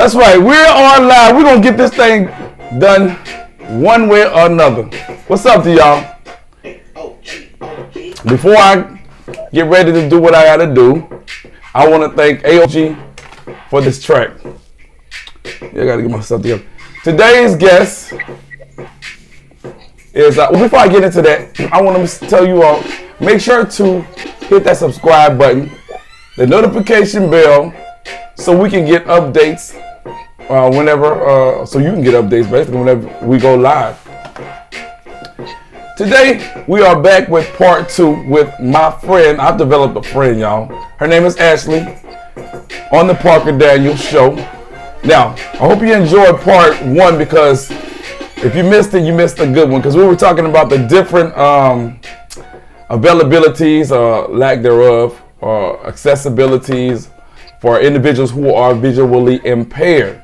That's right. We're on live. We're going to get this thing done one way or another. What's up to y'all? Before I get ready to do what I got to do, I want to thank AOG for this track. I got to get myself together. Today's guest is, before I get into that, I want to tell you all, make sure to hit that subscribe button, the notification bell, so we can get updates whenever, so you can get updates basically whenever we go live. Today, we are back with part 2 with my friend. I've developed a friend, y'all. Her name is Ashley on the Parker Daniels Show. Now, I hope you enjoyed part 1 because if you missed it, you missed a good one because we were talking about the different availabilities, lack thereof, accessibilities for individuals who are visually impaired.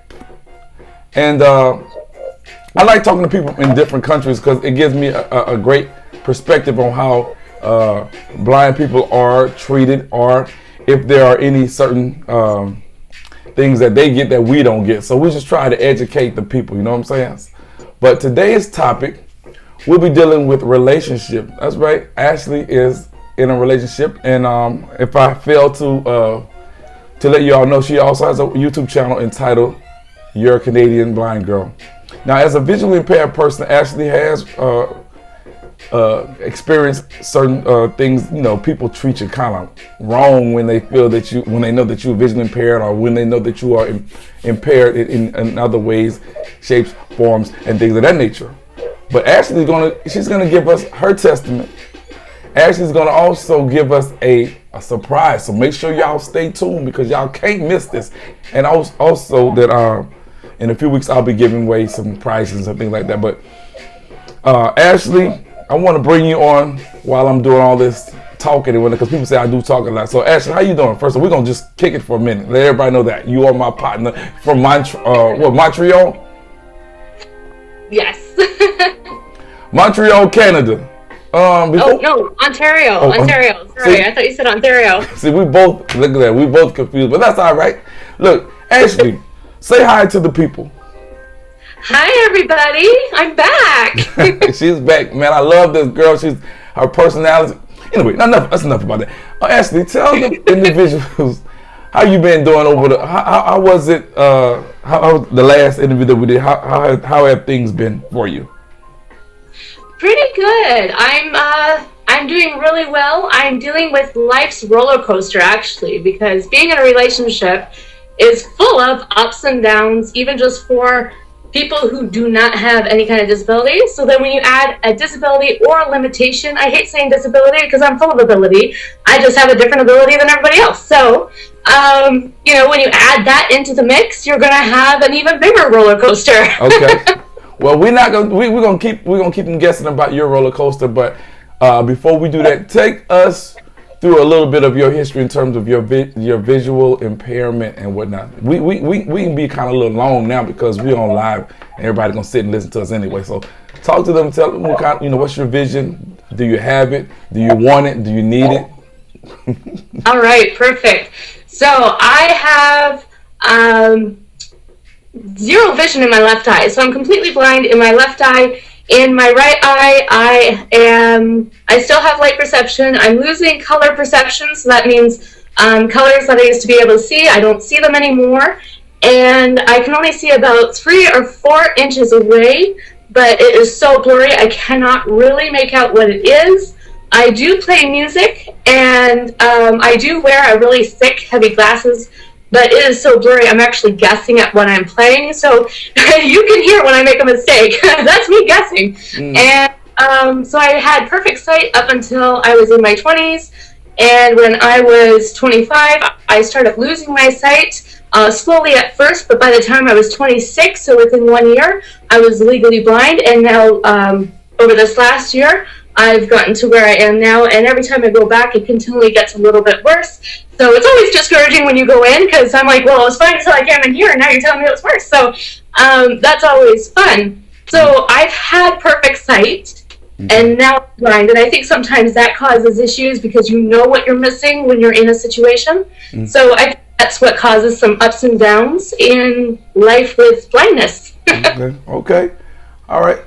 And I like talking to people in different countries because it gives me a great perspective on how blind people are treated, or if there are any certain things that they get that we don't get. So we just try to educate the people, you know what I'm saying? But today's topic, we'll be dealing with relationship. That's right, Ashley is in a relationship, and if I fail to let you all know, she also has a YouTube channel entitled You're a Canadian Blind Girl. Now, as a visually impaired person, Ashley has experienced certain things. You know, people treat you kind of wrong when they feel that when they know that you're visually impaired, or when they know that you are impaired in other ways, shapes, forms, and things of that nature. But she's gonna give us her testament. Ashley's gonna also give us a surprise. So make sure y'all stay tuned because y'all can't miss this. And also that in a few weeks, I'll be giving away some prizes and things like that. But Ashley, I want to bring you on while I'm doing all this talking, because people say I do talk a lot. So Ashley, how you doing? First of all, we're going to just kick it for a minute. Let everybody know that you are my partner from Montreal? Yes. Montreal, Canada. No, Ontario. Ontario. Sorry, I thought you said Ontario. See, look at that. We both confused, but that's all right. Look, Ashley, say hi to the people. Hi, everybody. I'm back. She's back, man. I love this girl. Her personality. Anyway, that's enough about that. Ashley, tell the individuals how you been doing how was it, how the last interview that we did, how have things been for you? Pretty good. I'm doing really well. I'm dealing with life's roller coaster, actually, because being in a relationship is full of ups and downs, even just for people who do not have any kind of disability. So then when you add a disability or a limitation, I hate saying disability because I'm full of ability. I just have a different ability than everybody else. So, when you add that into the mix, you're going to have an even bigger roller coaster. Okay. Well, we're gonna keep them guessing about your roller coaster, but before we do that, take us through a little bit of your history in terms of your visual impairment and whatnot. We can be kind of a little long now because we're on live and everybody's gonna sit and listen to us anyway. So talk to them, tell them what kind, what's your vision? Do you have it? Do you want it? Do you need it? All right, perfect. So I have zero vision in my left eye. So I'm completely blind in my left eye. In my right eye, I still have light perception. I'm losing color perception, so that means colors that I used to be able to see, I don't see them anymore. And I can only see about 3 or 4 inches away, but it is so blurry, I cannot really make out what it is. I do play music, and I do wear a really thick, heavy glasses, but it is so blurry, I'm actually guessing at what I'm playing. So you can hear when I make a mistake. That's me guessing. And so I had perfect sight up until I was in my 20s. And when I was 25, I started losing my sight, slowly at first, but by the time I was 26, so within 1 year, I was legally blind. And now, over this last year, I've gotten to where I am now, and every time I go back, it continually gets a little bit worse. So it's always discouraging when you go in, because I'm like, well, it was fine until I came in here, and now you're telling me it was worse. So that's always fun. So I've had perfect sight, and now I'm blind, and I think sometimes that causes issues because you know what you're missing when you're in a situation. So I that's what causes some ups and downs in life with blindness. Okay. All right.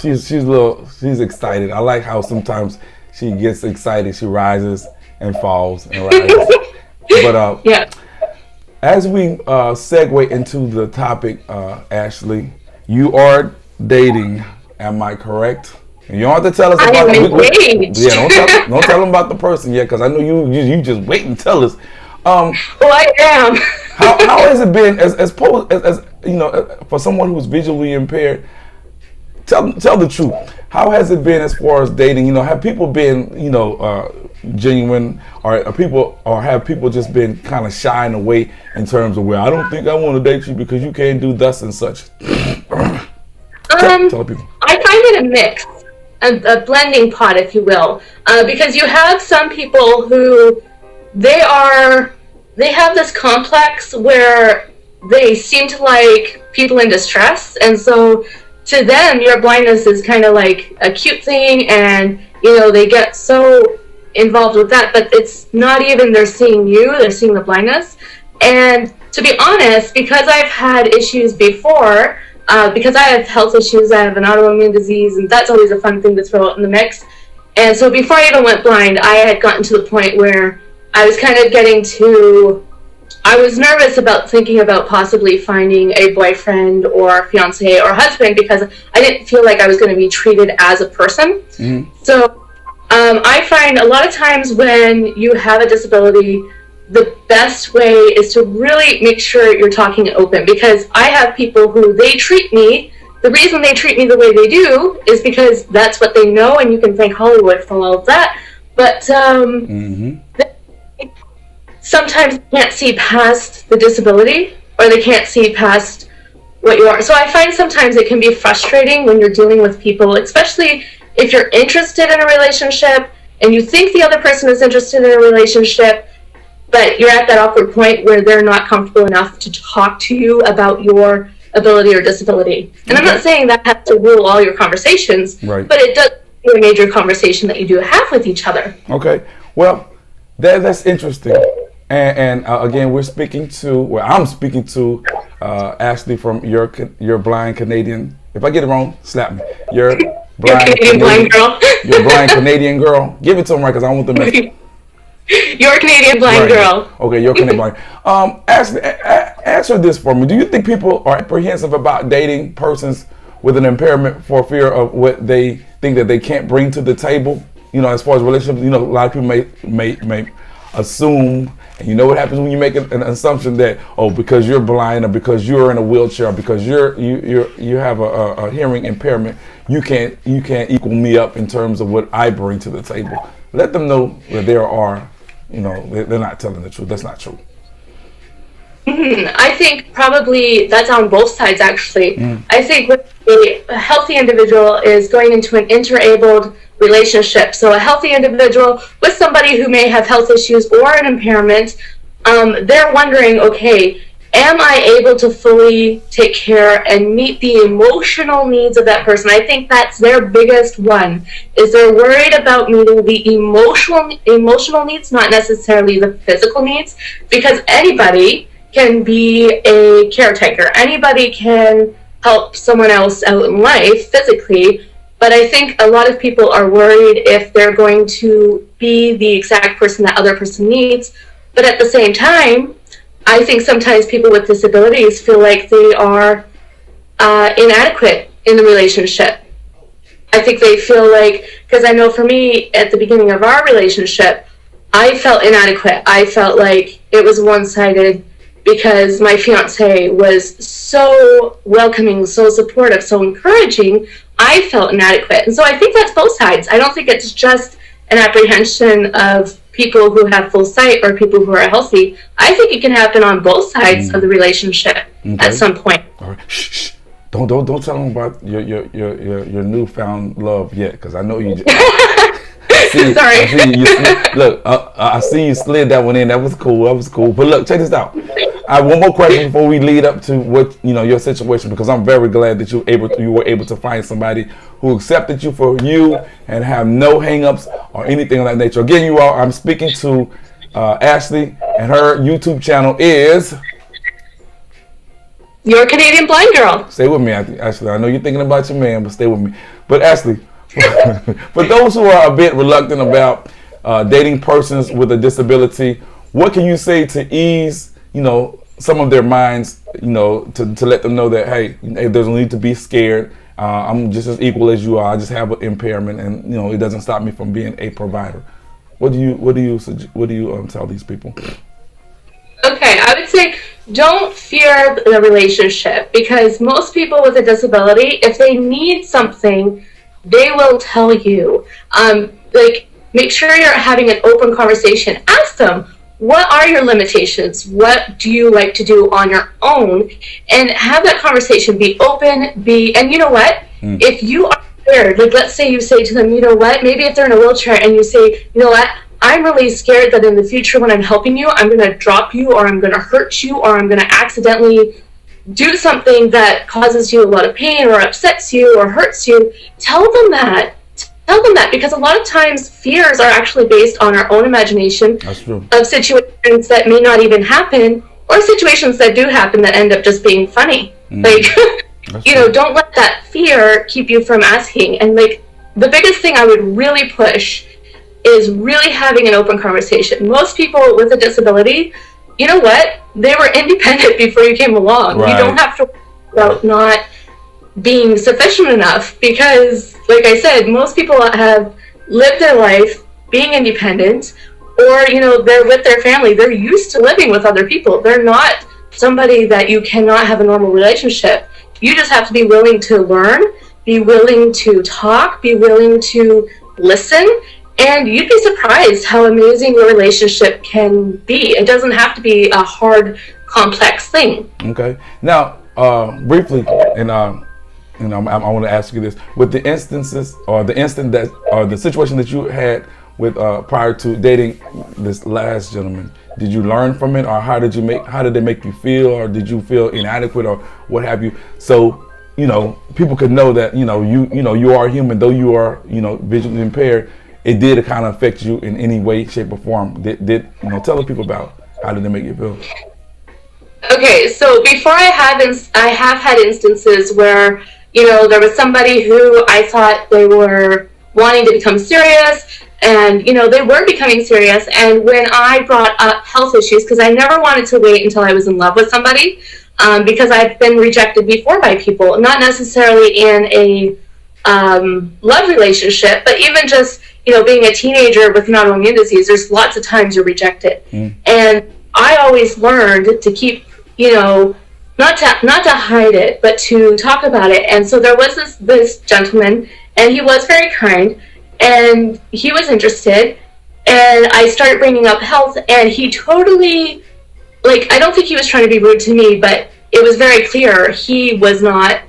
She's excited. I like how sometimes she gets excited. She rises and falls and rises. But Yeah. as we segue into the topic, Ashley, you are dating. Am I correct? You don't have to tell us I about am engaged. Yeah, don't tell them about the person yet, because I know you just wait and tell us. Well, I am. How has it been as you know, for someone who's visually impaired? Tell the truth. How has it been as far as dating? You know, have people been, you know, genuine, or have people just been kind of shying away in terms of, well, I don't think I want to date you because you can't do thus and such? Tell people. I find it a mix, a blending pot, if you will, because you have some people who they have this complex where they seem to like people in distress, and so to them your blindness is kind of like a cute thing, and you know, they get so involved with that, but it's not even they're seeing you, they're seeing the blindness. And to be honest, because I've had issues before, because I have health issues, I have an autoimmune disease, and that's always a fun thing to throw out in the mix. And so before I even went blind, I had gotten to the point where I was kind of I was nervous about thinking about possibly finding a boyfriend or fiance or husband, because I didn't feel like I was going to be treated as a person. Mm-hmm. So I find a lot of times when you have a disability, the best way is to really make sure you're talking open, because I have people who they treat me. The reason they treat me the way they do is because that's what they know, and you can thank Hollywood for all of that. But sometimes they can't see past the disability, or they can't see past what you are. So I find sometimes it can be frustrating when you're dealing with people, especially if you're interested in a relationship and you think the other person is interested in a relationship, but you're at that awkward point where they're not comfortable enough to talk to you about your ability or disability. And I'm not saying that has to rule all your conversations, right, but it does be a major conversation that you do have with each other. Okay. Well, that's interesting. And again, I'm speaking to Ashley from your blind Canadian. If I get it wrong, slap me. Your blind girl. Your blind Canadian girl. Give it to him right, because I want the message. Your Canadian blind girl. Okay, your Canadian blind. Ashley, answer this for me. Do you think people are apprehensive about dating persons with an impairment for fear of what they think that they can't bring to the table? You know, as far as relationships, you know, a lot of people may assume. And you know what happens when you make an assumption that, oh, because you're blind, or because you're in a wheelchair, or because you have a hearing impairment, you can't equal me up in terms of what I bring to the table. Let them know that there are, you know, they're not telling the truth. That's not true. I think probably that's on both sides, actually. I think a healthy individual is going into an interabled relationship. So a healthy individual with somebody who may have health issues or an impairment, they're wondering, okay, am I able to fully take care and meet the emotional needs of that person? I think that's their biggest one, is they're worried about meeting the emotional needs, not necessarily the physical needs, because anybody can be a caretaker. Anybody can help someone else out in life physically, but I think a lot of people are worried if they're going to be the exact person that other person needs. But at the same time, I think sometimes people with disabilities feel like they are inadequate in the relationship. I think they feel like, because I know for me, at the beginning of our relationship, I felt inadequate. I felt like it was one-sided, because my fiance was so welcoming, so supportive, so encouraging. I felt inadequate. And so I think that's both sides. I don't think it's just an apprehension of people who have full sight or people who are healthy. I think it can happen on both sides of the relationship at some point. All right. Shh. Don't tell them about your newfound love yet, because I know you just Sorry. I see you slid that one in. That was cool. But look, check this out. I have one more question before we lead up to what, you know, your situation, because I'm very glad that you were able to find somebody who accepted you for you and have no hang-ups or anything of that nature. Again, I'm speaking to Ashley, and her YouTube channel is Your Canadian Blind Girl. Stay with me, Ashley. I know you're thinking about your man, but stay with me. But Ashley, for those who are a bit reluctant about dating persons with a disability, what can you say to ease, some of their minds, to let them know that, hey, there's no need to be scared. I'm just as equal as you are. I just have an impairment, and it doesn't stop me from being a provider. What do you tell these people? Okay, I would say don't fear the relationship, because most people with a disability, if they need something, they will tell you. Make sure you're having an open conversation. Ask them, what are your limitations? What do you like to do on your own? And have that conversation. Be open. And you know what? If you are scared, let's say you say to them, you know what? Maybe if they're in a wheelchair and you say, you know what? I'm really scared that in the future when I'm helping you, I'm going to drop you, or I'm going to hurt you, or I'm going to accidentally do something that causes you a lot of pain or upsets you or hurts you. Tell them that. Tell them that, because a lot of times fears are actually based on our own imagination of situations that may not even happen, or situations that do happen that end up just being funny. Don't let that fear keep you from asking. And the biggest thing I would really push is really having an open conversation. Most people with a disability, you know what? They were independent before you came along. Right. You don't have to worry about not being sufficient enough, because, like I said, most people have lived their life being independent, or, they're with their family. They're used to living with other people. They're not somebody that you cannot have a normal relationship. You just have to be willing to learn, be willing to talk, be willing to listen, and you'd be surprised how amazing your relationship can be. It doesn't have to be a hard, complex thing. Okay. Now, briefly, and I want to ask you this: with the instances, or the situation that you had with prior to dating this last gentleman, did you learn from it, or how did it make you feel, or did you feel inadequate, or what have you? So, people could know that you are human, though you are visually impaired. It did kind of affect you in any way, shape, or form. Tell the people about how did it make you feel? Okay, so before I have had instances where there was somebody who I thought they were wanting to become serious, and they were becoming serious. And when I brought up health issues, because I never wanted to wait until I was in love with somebody, because I've been rejected before by people, not necessarily in a love relationship, but even just being a teenager with an autoimmune disease, there's lots of times you're rejected. And I always learned to keep, not to hide it, but to talk about it. And so there was this gentleman, and he was very kind, and he was interested, and I started bringing up health, and he totally, I don't think he was trying to be rude to me, but it was very clear he was not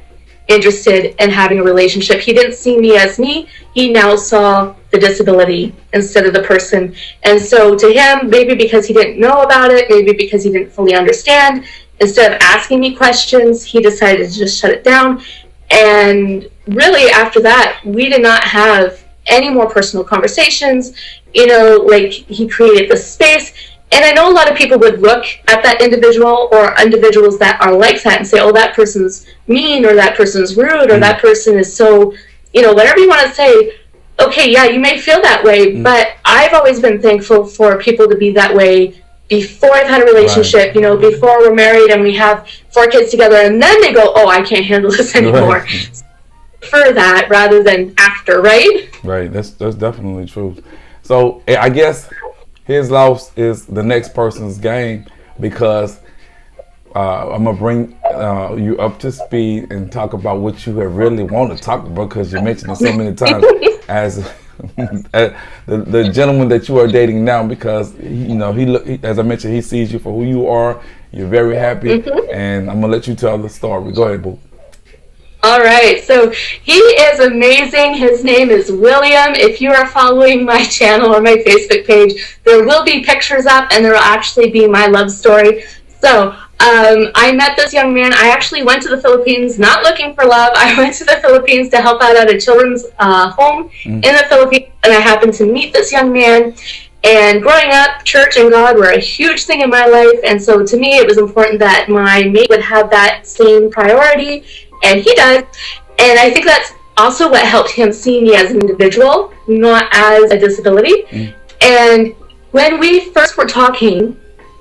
interested in having a relationship. He didn't see me as me. He now saw the disability instead of the person. And so to him, maybe because he didn't know about it, maybe because he didn't fully understand, instead of asking me questions, he decided to just shut it down. And really after that, we did not have any more personal conversations. He created this space. And I know a lot of people would look at that individual or individuals that are like that and say, oh, that person's mean, or that person's rude, or that person is so, whatever you want to say. Okay, yeah, you may feel that way, but I've always been thankful for people to be that way before I've had a relationship, before we're married and we have 4 kids together, and then they go, oh, I can't handle this anymore. Right. For that rather than after, right? Right, that's definitely true. So I guess his loss is the next person's gain, because I'm going to bring you up to speed and talk about what you have really want to talk about, because you mentioned it so many times as the gentleman that you are dating now, because he as I mentioned, he sees you for who you are. You're very happy, and I'm going to let you tell the story. Go ahead, boo. All right, so he is amazing. His name is William. If you are following my channel or my Facebook page, there will be pictures up, and there will actually be my love story. So I met this young man. I actually went to the Philippines not looking for love. I went to the Philippines to help out at a children's home in the Philippines, and I happened to meet this young man. And growing up, church and God were a huge thing in my life. And so to me, it was important that my mate would have that same priority. And he does. And I think that's also what helped him see me as an individual, not as a disability. And when we first were talking,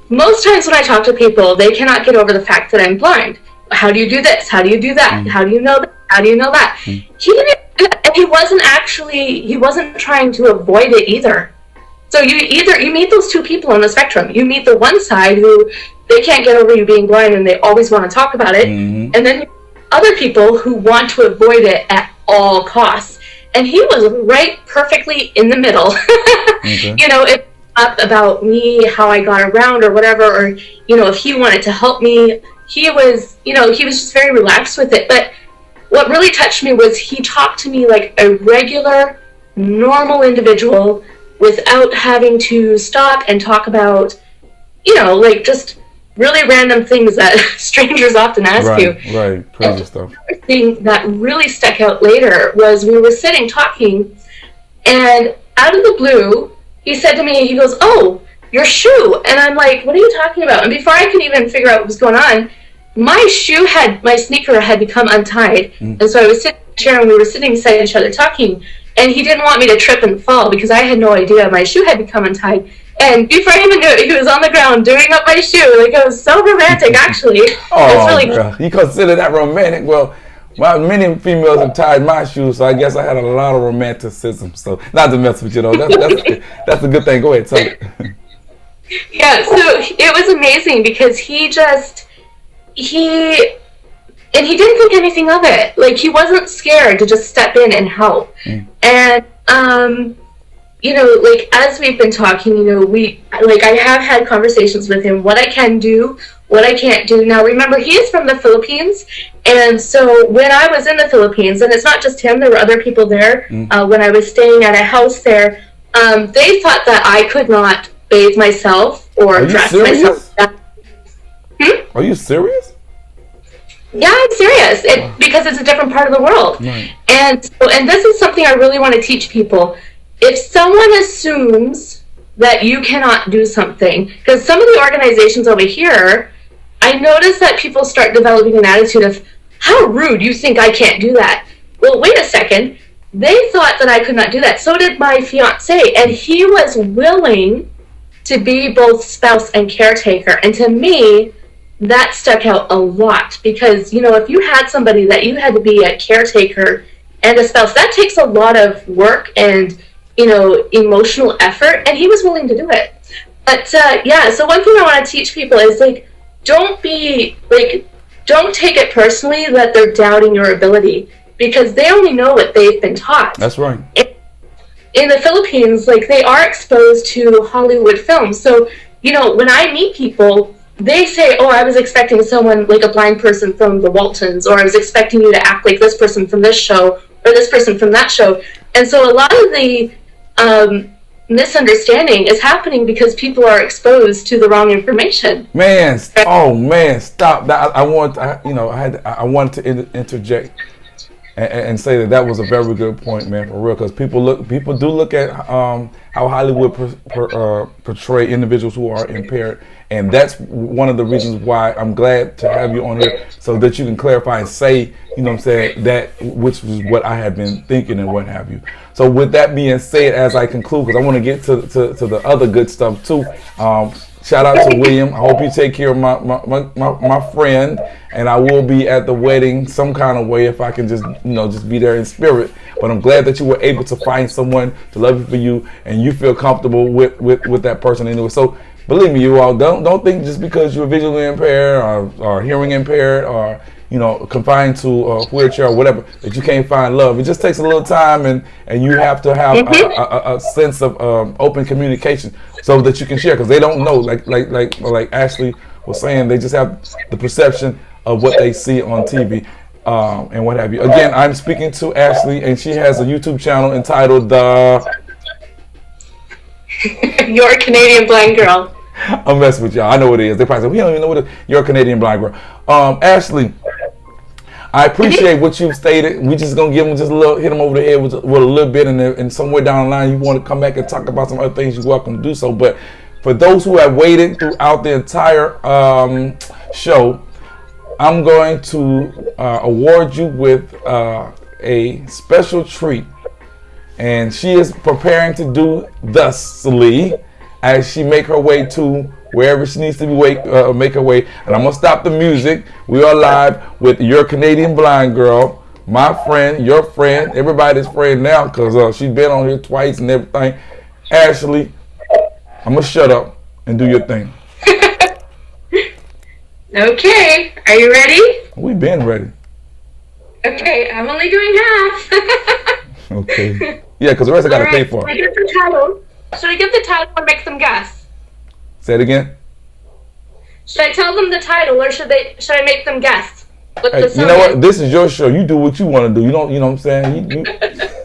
most times when I talk to people, they cannot get over the fact that I'm blind. How do you do this? How do you do that? How do you know that? How do you know that? He didn't, and he wasn't trying to avoid it either. So you meet those two people on the spectrum. You meet the one side who they can't get over you being blind and they always want to talk about it. And then other people who want to avoid it at all costs. And he was right perfectly in the middle. You know, it's up about me, how I got around or whatever, or, you know, if he wanted to help me, he was just very relaxed with it. But what really touched me was he talked to me like a regular, normal individual without having to stop and talk about, you know, like just really random things that strangers often ask you. Right, crazy stuff. The thing that really stuck out later was we were sitting talking, and out of the blue, he said to me, he goes, "Oh, your shoe." And I'm like, "What are you talking about?" And before I could even figure out what was going on, my sneaker had become untied. And so I was sitting in a chair and we were sitting beside each other talking. And he didn't want me to trip and fall because I had no idea my shoe had become untied. And before I even knew it, he was on the ground doing up my shoe. Like, it was so romantic, actually. Oh, really girl. You consider that romantic? Well, many females have tied my shoes, so I guess I had a lot of romanticism. So, not to mess with you, though. That's a good thing. Go ahead, tell it. Yeah, so it was amazing because he didn't think anything of it. Like, he wasn't scared to just step in and help. And, you know, like, as we've been talking, you know, I have had conversations with him, what I can do, what I can't do. Now, remember, he is from the Philippines, and so when I was in the Philippines, and it's not just him, there were other people there, when I was staying at a house there, they thought that I could not bathe myself or dress myself. Are you serious? Yeah, I'm serious. Because it's a different part of the world. Right. And this is something I really want to teach people. If someone assumes that you cannot do something, because some of the organizations over here, I notice that people start developing an attitude of, how rude, you think I can't do that? Well, wait a second. They thought that I could not do that. So did my fiance. And he was willing to be both spouse and caretaker. And to me, that stuck out a lot because, you know, if you had somebody that you had to be a caretaker and a spouse, that takes a lot of work and, you know, emotional effort, and he was willing to do it. But, yeah, so one thing I want to teach people is, like, don't take it personally that they're doubting your ability because they only know what they've been taught. That's right. In the Philippines, like, they are exposed to Hollywood films. So, you know, when I meet people, they say, "Oh, I was expecting someone like a blind person from the Waltons, or I was expecting you to act like this person from this show, or this person from that show." And so a lot of the misunderstanding is happening because people are exposed to the wrong information. Man, stop that! I wanted to interject and say that was a very good point, man, for real. Because people do look at how Hollywood portray individuals who are impaired. And that's one of the reasons why I'm glad to have you on here so that you can clarify and say, you know what I'm saying, that which was what I had been thinking and what have you. So with that being said, as I conclude, because I want to get to the other good stuff too. Shout out to William. I hope you take care of my friend, and I will be at the wedding some kind of way if I can just be there in spirit. But I'm glad that you were able to find someone to love you for you, and you feel comfortable with that person anyway. So believe me, you all don't think just because you're visually impaired or hearing impaired or confined to a wheelchair or whatever that you can't find love. It just takes a little time, and you have to have a sense of open communication so that you can share, because they don't know, like Ashley was saying, they just have the perception of what they see on TV and what have you. Again, I'm speaking to Ashley, and she has a YouTube channel entitled You're a Canadian Blind Girl. I'm messing with y'all. I know what it is. They probably say, we don't even know what it is. You're a Canadian Blind Girl. Ashley, I appreciate what you've stated. We just gonna give them just a little, hit them over the head with a little bit, and somewhere down the line you want to come back and talk about some other things, you're welcome to do so. But for those who have waited throughout the entire show, I'm going to award you with a special treat, and she is preparing to do thusly as she make her way to wherever she needs to be make her way. And I'm gonna stop the music. We are live with your Canadian blind girl, my friend, your friend, everybody's friend now, because she's been on here twice and everything. Ashley, I'm gonna shut up and do your thing. Okay, are you ready? We've been ready. Okay, I'm only doing half. Okay. Yeah, because the rest I gotta pay for. Should I give the title or make them guess? Say it again. Should I tell them the title or should I make them guess? Hey, you know what? This is your show. You do what you want to do. You know what I'm saying?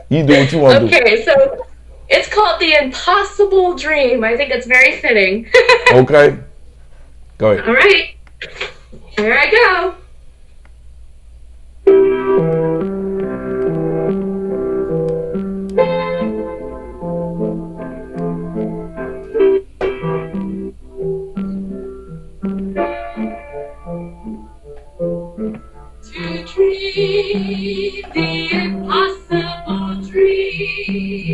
You do what you want to do. Okay, so it's called The Impossible Dream. I think it's very fitting. Okay. Go ahead. All right. Here I go. To dream the impossible dream,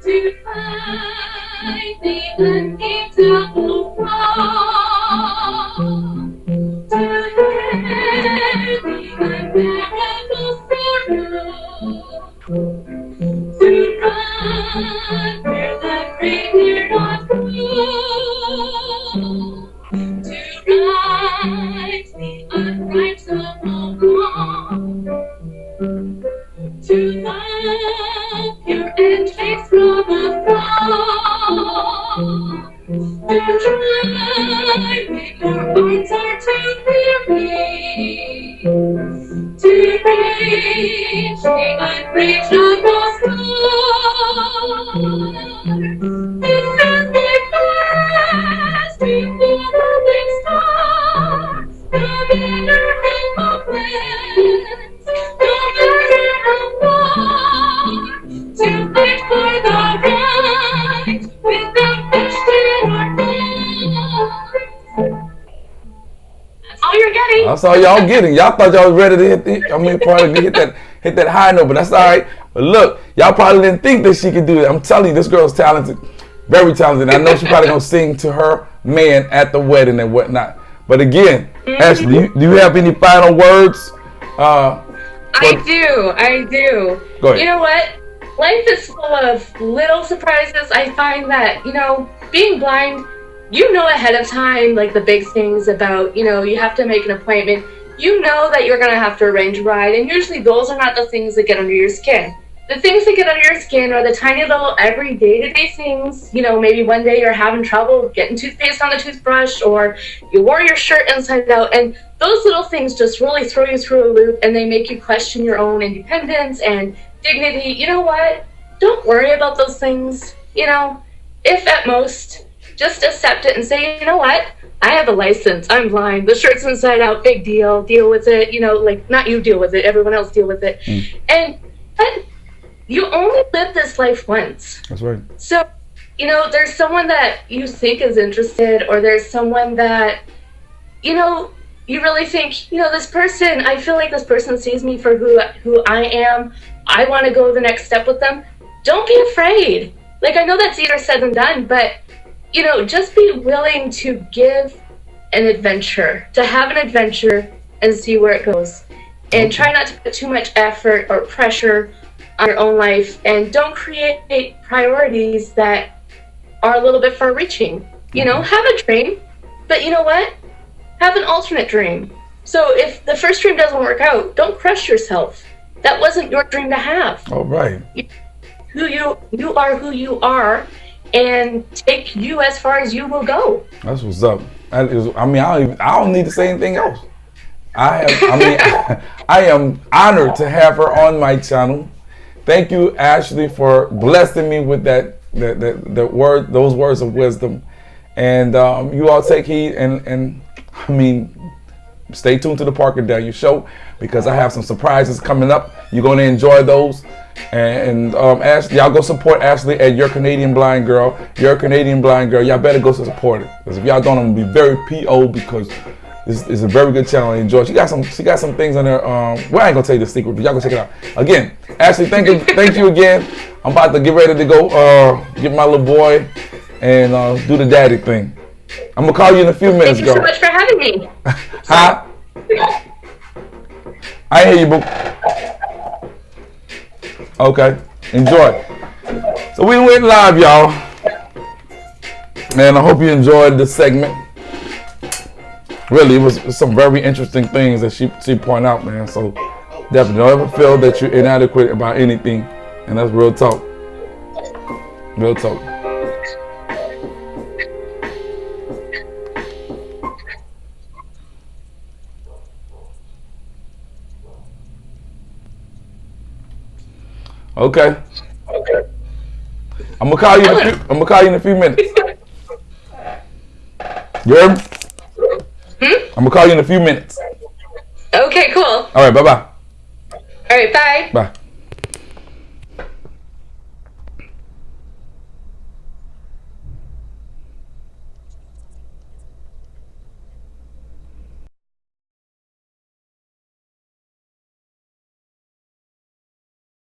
to find the unattainable wrong, to hear the unbearable sorrow, to run where the brave dare not go, to right the unrightable wrong, to love pure and chaste from afar, to try when your arms are too weary, to reach the unreachable star. This is my quest before the big stars. No matter how hopeless, no matter how far, to fight for the right without question or fear. That's all you're getting. That's all y'all getting. Y'all thought y'all was ready to probably hit that high note, but that's all right. But look, y'all probably didn't think that she could do that. I'm telling you, this girl's talented, very talented. I know she's probably gonna sing to her man at the wedding and whatnot. But again, Ashley, do you have any final words? I do. Go ahead. You know what? Life is full of little surprises. I find that, being blind, ahead of time, like the big things about, you have to make an appointment. You know that you're going to have to arrange a ride, and usually those are not the things that get under your skin. The things that get under your skin are the tiny little every day-to-day things. Maybe one day you're having trouble getting toothpaste on the toothbrush, or you wore your shirt inside out, and those little things just really throw you through a loop, and they make you question your own independence and dignity. You know what? Don't worry about those things. If at most, just accept it and say, you know what? I have a license. I'm blind. The shirt's inside out. Big deal. Deal with it. Not you deal with it. Everyone else deal with it. And you only live this life once. That's right. So, there's someone that you think is interested, or there's someone that, you really think, this person, I feel like this person sees me for who I am. I want to go the next step with them. Don't be afraid. I know that's easier said than done, but, just be willing to give an adventure, to have an adventure and see where it goes. And try not to put too much effort or pressure on your own life, and don't create priorities that are a little bit far-reaching. Have a dream, but you know what? Have an alternate dream. So if the first dream doesn't work out, don't crush yourself. That wasn't your dream to have. All right. You are who you are, and take you as far as you will go. That's what's up. I don't need to say anything else. I am honored to have her on my channel. Thank you, Ashley, for blessing me with those words of wisdom. And you all take heed, and stay tuned to the Parker Daniel Show because I have some surprises coming up. You're going to enjoy those. And Ashley, y'all go support Ashley at Your Canadian Blind Girl. Your Canadian Blind Girl. Y'all better go support it. Because if y'all don't, I'm going to be very P.O. because this is a very good channel. I enjoy it. She got some things on there. Well, I ain't going to tell you the secret, but y'all go check it out. Again, Ashley, thank you again. I'm about to get ready to go get my little boy and do the daddy thing. I'm going to call you in a few minutes, girl. Thank you so much for having me. Huh? I hear you, boo. Okay, enjoy. So we went live, y'all. And I hope you enjoyed this segment. Really, it was some very interesting things that she pointed out, man. So definitely don't ever feel that you're inadequate about anything. And that's real talk. Real talk. Okay. I'm gonna call you in a few minutes. You heard me? I'm gonna call you in a few minutes. Okay, cool. All right, bye-bye. All right, bye. Bye.